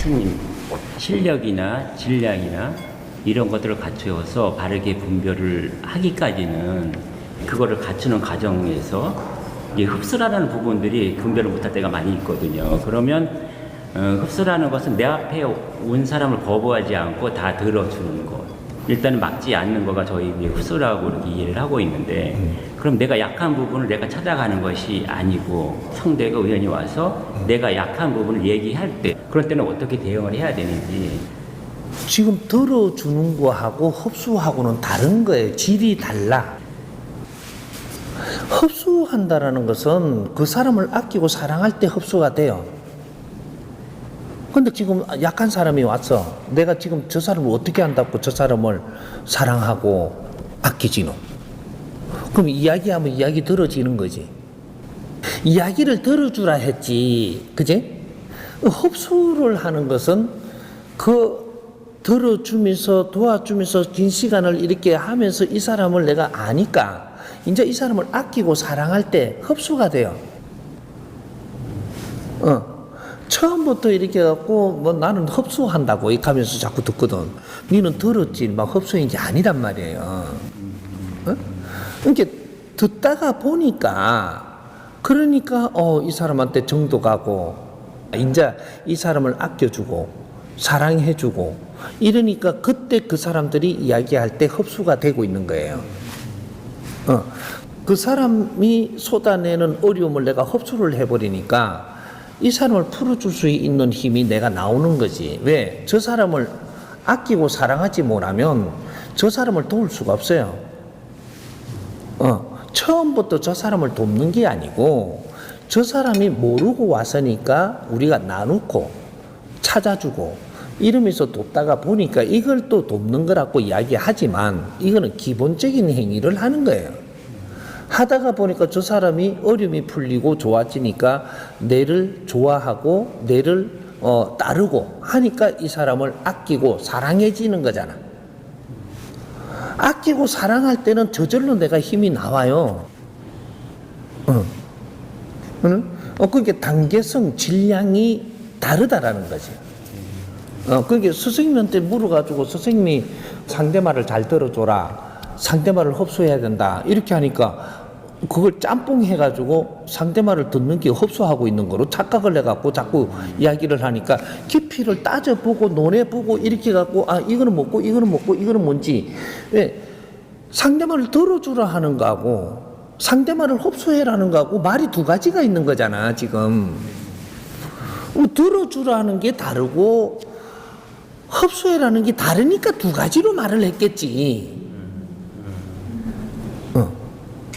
스님, 실력이나 질량이나 이런 것들을 갖추어서 바르게 분별을 하기까지는 그거를 갖추는 과정에서 이 흡수라는 부분들이 분별을 못할 때가 많이 있거든요. 그러면 흡수라는 것은 내 앞에 온 사람을 거부하지 않고 다 들어주는 것. 일단은 막지 않는 거가 저희 흡수라고 이렇게 이해를 하고 있는데, 그럼 내가 약한 부분을 내가 찾아가는 것이 아니고 성도가 우연히 와서 내가 약한 부분을 얘기할 때 그럴 때는 어떻게 대응을 해야 되는지. 지금 들어주는 거하고 흡수하고는 다른 거예요. 질이 달라. 흡수한다라는 것은 그 사람을 아끼고 사랑할 때 흡수가 돼요. 근데 지금 약한 사람이 왔어. 내가 지금 저 사람을 어떻게 한다고 저 사람을 사랑하고 아끼지노? 그럼 이야기하면 이야기 들어지는 거지. 이야기를 들어주라 했지. 그지? 흡수를 하는 것은 들어주면서 도와주면서 긴 시간을 이렇게 하면서 이 사람을 내가 아니까 이제 이 사람을 아끼고 사랑할 때 흡수가 돼요. 처음부터 이렇게 해갖고 뭐 나는 흡수한다고 이렇게 하면서 자꾸 듣거든. 니는 들었지 막 흡수인 게 아니란 말이에요. 이렇게 듣다가 보니까 그러니까 이 사람한테 정도 가고 이제 이 사람을 아껴주고 사랑해주고 이러니까 그때 그 사람들이 이야기할 때 흡수가 되고 있는 거예요. 그 사람이 쏟아내는 어려움을 내가 흡수를 해버리니까 이 사람을 풀어줄 수 있는 힘이 내가 나오는 거지. 왜? 저 사람을 아끼고 사랑하지 못하면 저 사람을 도울 수가 없어요. 처음부터 저 사람을 돕는 게 아니고 저 사람이 모르고 왔으니까 우리가 나누고 찾아주고 이러면서 돕다가 보니까 이걸 또 돕는 거라고 이야기하지만 이거는 기본적인 행위를 하는 거예요. 하다가 보니까 저 사람이 어려움이 풀리고 좋아지니까 내를 좋아하고 내를 따르고 하니까 이 사람을 아끼고 사랑해지는 거잖아. 아끼고 사랑할 때는 저절로 내가 힘이 나와요. 그게 단계성, 질량이 다르다라는 거지. 그게 스승님한테 물어가지고 스승님이 상대말을 잘 들어줘라. 상대말을 흡수해야 된다. 이렇게 하니까 그걸 짬뽕 해가지고 상대말을 듣는 게 흡수하고 있는 거로 착각을 해갖고 자꾸 이야기를 하니까 깊이를 따져보고 논해보고 이렇게 해갖고 이거는 먹고 이거는 먹고 이거는 뭔지. 왜? 상대말을 들어주라 하는 거하고 상대말을 흡수해라는 거하고 말이 두 가지가 있는 거잖아 지금. 들어주라 하는 게 다르고 흡수해라는 게 다르니까 두 가지로 말을 했겠지.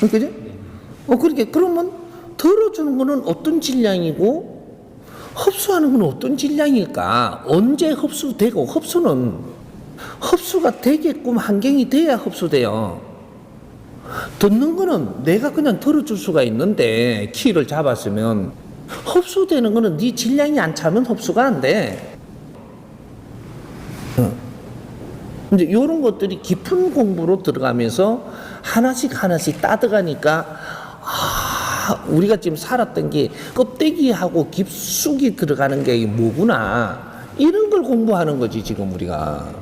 그지? 그렇게 그러면 들어주는 거는 어떤 질량이고 흡수하는 건 어떤 질량일까? 언제 흡수되고 흡수가 되게끔 환경이 돼야 흡수돼요. 듣는 거는 내가 그냥 들어줄 수가 있는데 키를 잡았으면 흡수되는 거는 네 질량이 안 차면 흡수가 안 돼. 이제 이런 것들이 깊은 공부로 들어가면서 하나씩 따져가니까 우리가 지금 살았던 게 껍데기하고 깊숙이 들어가는 게 뭐구나 이런 걸 공부하는 거지 지금 우리가.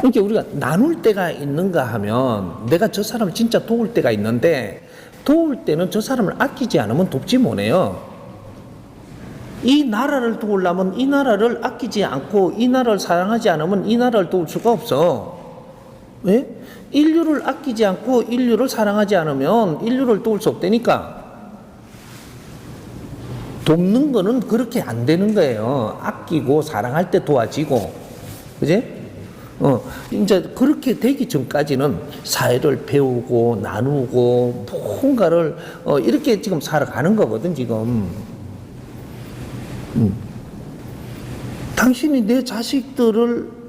이렇게 우리가 나눌 때가 있는가 하면 내가 저 사람을 진짜 도울 때가 있는데 도울 때는 저 사람을 아끼지 않으면 돕지 못해요. 이 나라를 도우려면 이 나라를 아끼지 않고 이 나라를 사랑하지 않으면 이 나라를 도울 수가 없어. 왜? 인류를 아끼지 않고 인류를 사랑하지 않으면 인류를 도울 수 없다니까. 돕는 거는 그렇게 안 되는 거예요. 아끼고 사랑할 때 도와지고. 그지? 이제 그렇게 되기 전까지는 사회를 배우고 나누고 뭔가를 이렇게 지금 살아가는 거거든 지금. 당신이 내 자식들을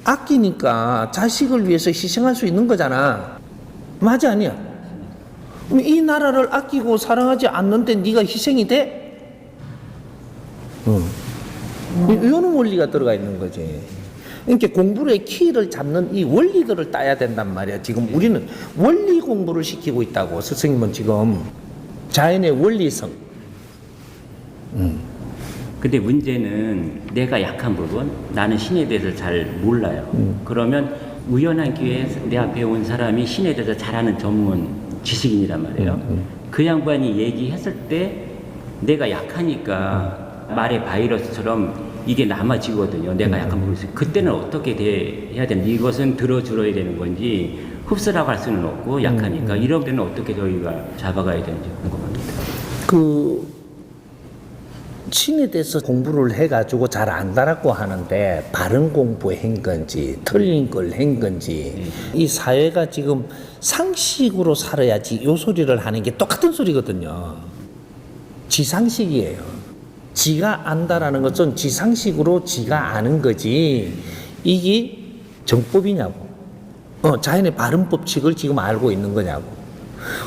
아끼니까 자식을 위해서 희생할 수 있는 거잖아. 맞아 아니야? 이 나라를 아끼고 사랑하지 않는데 네가 희생이 돼? 이런 원리가 들어가 있는 거지. 이렇게 공부의 키를 잡는 이 원리들을 따야 된단 말이야. 지금 우리는 원리 공부를 시키고 있다고. 스승님은 지금 자연의 원리성. 근데 문제는 내가 약한 부분, 나는 신에 대해서 잘 몰라요. 그러면 우연한 기회에 내 앞에 온 사람이 신에 대해서 잘 아는 전문 지식인이란 말이에요. 그 양반이 얘기했을 때 내가 약하니까 말의 바이러스처럼 이게 남아지거든요. 내가 약한 부분이 있어요. 그때는 어떻게 해야 되는지, 이것은 들어줄어야 되는 건지, 흡수라고 할 수는 없고 약하니까 이런 데는 어떻게 저희가 잡아가야 되는지 궁금합니다. 그 신에 대해서 공부를 해가지고 잘 안다라고 하는데 바른 공부한 건지 틀린 걸 한 건지 이 사회가 지금 상식으로 살아야지 요 소리를 하는 게 똑같은 소리거든요. 지상식이에요. 지가 안다라는 것은 지상식으로 지가 아는 거지 이게 정법이냐고 자연의 바른 법칙을 지금 알고 있는 거냐고.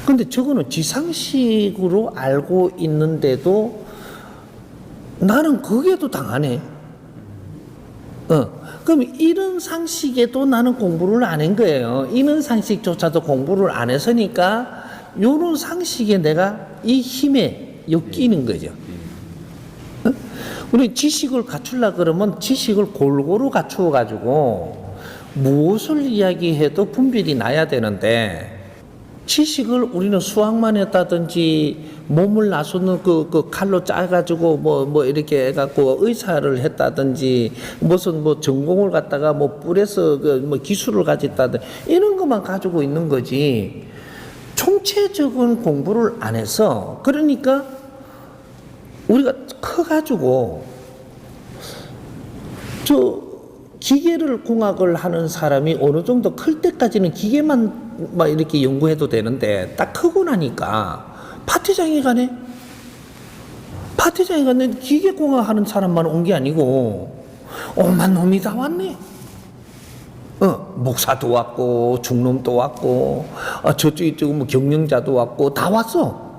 근데 저거는 지상식으로 알고 있는데도 나는 거기에도 당하네. 그럼 이런 상식에도 나는 공부를 안 한 거예요. 이런 상식조차도 공부를 안 했으니까 요런 상식에 내가 이 힘에 엮이는 거죠. 우리 지식을 갖추려 그러면 지식을 골고루 갖추어 가지고 무엇을 이야기해도 분별이 나야 되는데 지식을 우리는 수학만 했다든지 몸을 나서는 그 칼로 짜가지고 뭐 이렇게 해갖고 의사를 했다든지 무슨 뭐 전공을 갖다가 뭐 뿔에서 뭐 기술을 가졌다든지 이런 것만 가지고 있는 거지 총체적인 공부를 안 해서 그러니까 우리가 커가지고 저 기계를 공학을 하는 사람이 어느 정도 클 때까지는 기계만 막 이렇게 연구해도 되는데 딱 크고 나니까 파티장에 가네. 파티장에 가네. 기계 공학 하는 사람만 온 게 아니고 오만 놈이 다 왔네. 목사도 왔고 중놈도 왔고 저쪽 뭐 경영자도 왔고 다 왔어.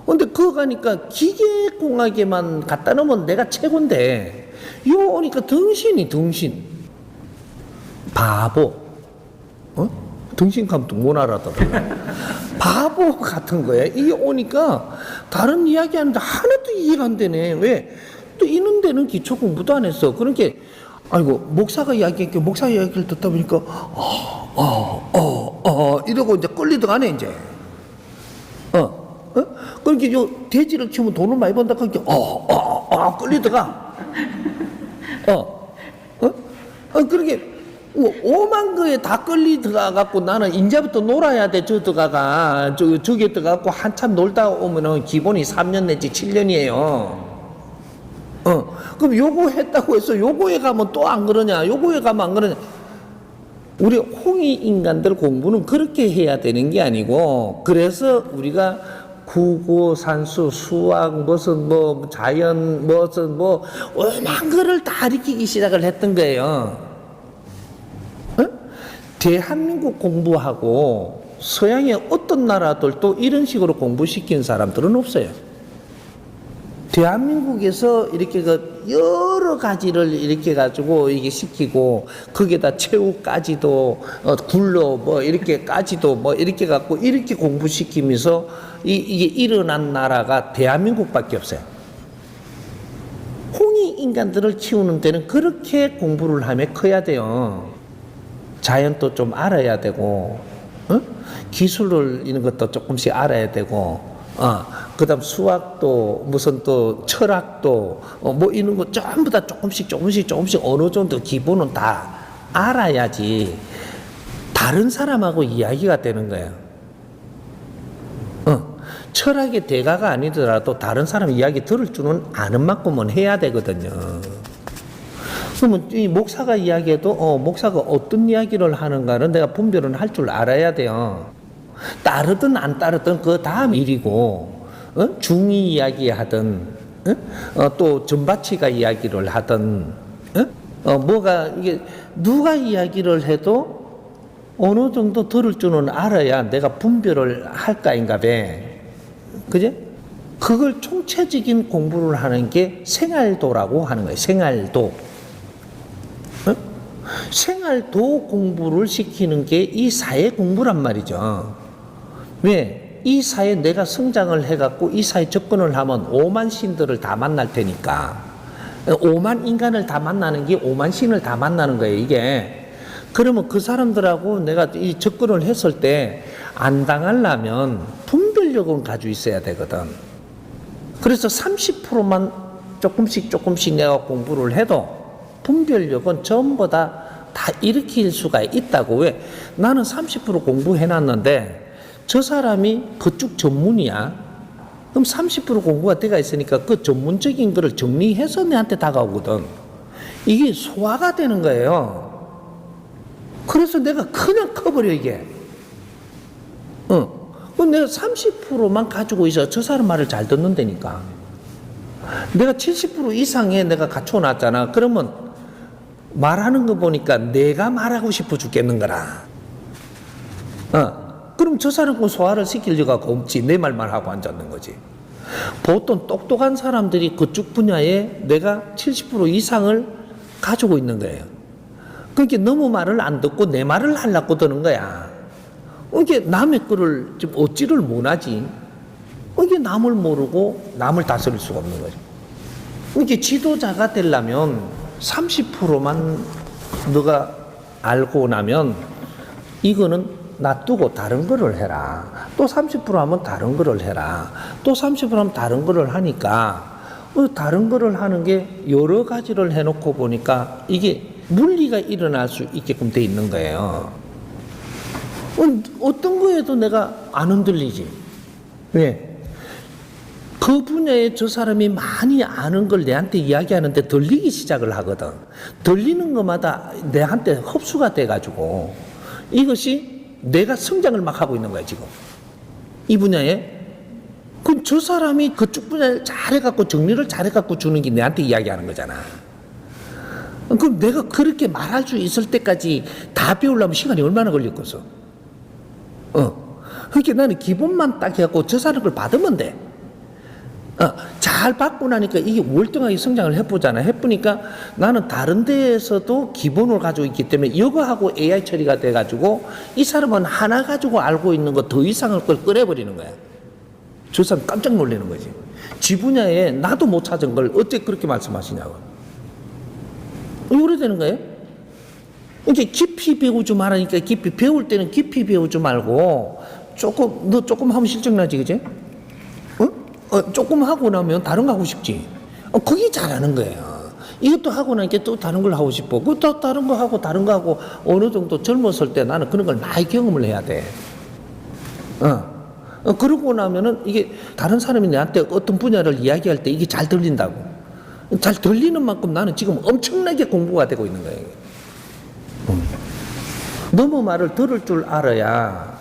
근데 그거 가니까 기계공학에만 갖다 놓으면 내가 최고인데 요 오니까 덩신 바보 덩신감도 못 알아들어. 바보 같은 거야. 이게 오니까 다른 이야기하는데 하나도 이해가 안 되네. 왜? 또 이런 데는 기초 공부도 안 했어. 그러니까 아이고 목사가 이야기했게 목사 이야기를 듣다 보니까 이러고 이제 끌리다가 네 이제 그렇게 요 돼지를 키우면 돈을 많이 번다 그렇게 끌리다가 그렇게 뭐 오만 거에 다 끌리다가 갖고 나는 이제부터 놀아야 돼. 저기에 들어가고 한참 놀다 오면은 기본이 3년 내지 7년이에요. 그럼 요거 했다고 해서 요거에 가면 또 안 그러냐? 요거에 가면 안 그러냐? 우리 홍이 인간들 공부는 그렇게 해야 되는 게 아니고 그래서 우리가 국어, 산수, 수학, 무슨 뭐 자연, 무슨 뭐 오만 거를 다 가르치기 시작을 했던 거예요. 대한민국 공부하고 서양의 어떤 나라들도 이런 식으로 공부시킨 사람들은 없어요. 대한민국에서 이렇게 그 여러 가지를 이렇게 가지고 이게 시키고 거기에다 체육까지도 굴러 뭐 이렇게까지도 뭐 이렇게 갖고 이렇게 공부시키면서 이게 일어난 나라가 대한민국밖에 없어요. 홍이 인간들을 키우는 데는 그렇게 공부를 하면 커야 돼요. 자연도 좀 알아야 되고, 기술을 이런 것도 조금씩 알아야 되고, 그다음 수학도 무슨 또 철학도 뭐 이런 거 전부 다 조금씩 어느 정도 기본은 다 알아야지 다른 사람하고 이야기가 되는 거예요. 철학의 대가가 아니더라도 다른 사람 이야기 들을 줄은 아는 만큼은 해야 되거든요. 그러면 이 목사가 이야기해도 목사가 어떤 이야기를 하는가는 내가 분별은 할 줄 알아야 돼요. 따르든 안 따르든 그 다음 일이고 중이 이야기하든 또 전바치가 이야기를 하든 뭐가 이게 누가 이야기를 해도 어느 정도 들을 줄은 알아야 내가 분별을 할까인가 봐. 그제? 그걸 총체적인 공부를 하는 게 생활도라고 하는 거예요. 생활도. 생활도 공부를 시키는 게 이 사회 공부란 말이죠. 왜? 이 사회에 내가 성장을 해갖고 이 사회에 접근을 하면 오만 신들을 다 만날 테니까 오만 인간을 다 만나는 게 오만 신을 다 만나는 거예요, 이게. 그러면 그 사람들하고 내가 이 접근을 했을 때 안 당하려면 분별력은 가지고 있어야 되거든. 그래서 30%만 조금씩 내가 공부를 해도 분별력은 전부 다 일으킬 수가 있다고. 왜? 나는 30% 공부해놨는데 저 사람이 그쪽 전문이야. 그럼 30% 공부가 돼가 있으니까 그 전문적인 거를 정리해서 내한테 다가오거든. 이게 소화가 되는 거예요. 그래서 내가 그냥 커버려, 이게. 그럼 내가 30%만 가지고 있어. 저 사람 말을 잘 듣는다니까. 내가 70% 이상에 내가 갖춰놨잖아. 그러면 말하는 거 보니까 내가 말하고 싶어 죽겠는 거라. 그럼 저 사람 그 소화를 시키려고 없지. 내 말만 하고 앉았는 거지. 보통 똑똑한 사람들이 그쪽 분야에 내가 70% 이상을 가지고 있는 거예요. 그러니까 너무 말을 안 듣고 내 말을 하려고 드는 거야. 이게 남의 거를 좀 어찌를 못하지. 이게 남을 모르고 남을 다스릴 수가 없는 거죠. 이게 지도자가 되려면 30%만 너가 알고 나면 이거는 놔두고 다른 거를 해라. 또 30% 하면 다른 거를 해라. 또 30% 하면 다른 거를 하니까 다른 거를 하는 게 여러 가지를 해놓고 보니까 이게 물리가 일어날 수 있게끔 돼 있는 거예요. 어떤 거에도 내가 안 흔들리지. 왜? 그 분야에 저 사람이 많이 아는 걸 내한테 이야기하는데 들리기 시작을 하거든. 들리는 것마다 내한테 흡수가 돼가지고 이것이 내가 성장을 막 하고 있는 거야, 지금. 이 분야에. 그럼 저 사람이 그쪽 분야를 잘해갖고 정리를 잘해갖고 주는 게 내한테 이야기하는 거잖아. 그럼 내가 그렇게 말할 수 있을 때까지 다 배우려면 시간이 얼마나 걸렸겠어? 그러니까 나는 기본만 딱 해갖고 저 사람 걸 받으면 돼. 잘 받고 나니까 이게 월등하게 성장을 해보잖아. 해보니까 나는 다른 데에서도 기본을 가지고 있기 때문에 이거하고 AI 처리가 돼가지고 이 사람은 하나 가지고 알고 있는 거 더 이상을 걸 꺼내버리는 거야. 저 사람 깜짝 놀라는 거지. 지 분야에 나도 못 찾은 걸 어떻게 그렇게 말씀하시냐고. 오래되는 거예요. 이제 깊이 배우지 말라니까 깊이 배울 때는 깊이 배우지 말고 너 조금 하면 실증나지, 그지? 조금 하고 나면 다른 거 하고 싶지. 그게 잘하는 거예요. 이것도 하고 나니까 또 다른 걸 하고 싶어. 또 다른 거 하고 어느 정도 젊었을 때 나는 그런 걸 많이 경험을 해야 돼. 그러고 나면은 이게 다른 사람이 나한테 어떤 분야를 이야기할 때 이게 잘 들린다고. 잘 들리는 만큼 나는 지금 엄청나게 공부가 되고 있는 거예요. 너무 말을 들을 줄 알아야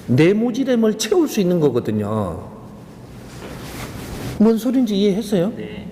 내 모지됨을 채울 수 있는 거거든요. 뭔 소린지 이해했어요? 네.